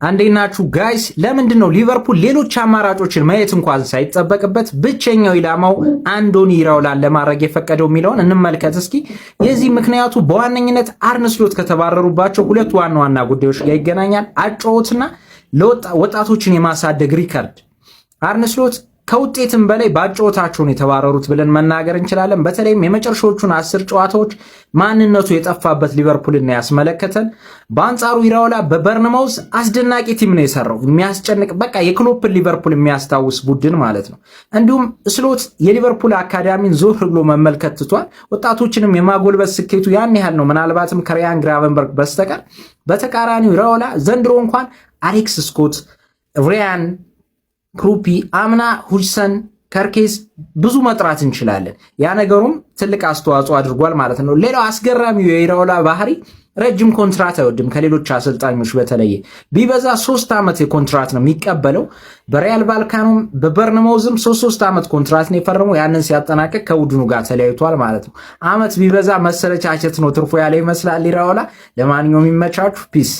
አንዴናችሁ ጋይስ ለምንድነው ሊቨርፑል ሌሎች አማራጮችን ማየት እንኳን ሳይጠበቅበት ብቸኛው ኢላማው አንዶኒ ኢራኦላን ለማድረግ የፈቀደው የሚለውን እንመልከት እስኪ። የዚህ ምክንያቱ በዋነኝነት አርነ ስሎት ከተባረሩባቸው ሁለት ዋና ዋና ጉዳዮች ጋር ይገናኛል። አጫወትና ለወጣቶችን የማሳደግ ሪከርድ አርነ ስሎት ከውጤትም በላይ ባጫወታቸውን የተባረሩት ብለን መናገር እንችላለን። በተለይም የመጨረሻዎቹን 10 ጨዋታዎች ማንነቱ የጠፋበት ሊቨርፑልን ያስመለከተን። በአንጻሩ ኢራኦላ በበርንማውዝ አስደናቂ ቲም ነው የሰራው። የሚያስጨንቅ በቃ የክሎፕን ሊቨርፑል የሚያስታውስ ቡድን ማለት ነው። እንዲሁም ስሎት የሊቨርፑል አካዳሚን ዞር ብሎ መመልከት ትቷል። ወጣቶችንም የማጎልበት ስኬቱ ያን ያህል ነው፣ ምናልባትም ከሪያን ግራቨንበርግ በስተቀር። በተቃራኒው ኢራኦላ ዘንድሮ እንኳን አሌክስ ስኮት፣ ሪያን ክሩፒ፣ አምና ሁጅሰን፣ ከርኬስ ብዙ መጥራት እንችላለን። ያ ነገሩም ትልቅ አስተዋጽኦ አድርጓል ማለት ነው። ሌላው አስገራሚው የኢራኦላ ባህሪ ረጅም ኮንትራት አይወድም። ከሌሎች አሰልጣኞች በተለየ ቢበዛ 3 ዓመት የኮንትራት ነው የሚቀበለው። በሪያል ቫልካኖም በበርንማውዝም 3 ዓመት ኮንትራት ነው የፈረመው። ያንን ሲያጠናቀቅ ከቡድኑ ጋር ተለያይቷል ማለት ነው። ዓመት ቢበዛ መሰለቻቸት ነው ትርፎ ያለ ይመስላል ኢራኦላ። ለማንኛውም የሚመቻችሁ ፒስ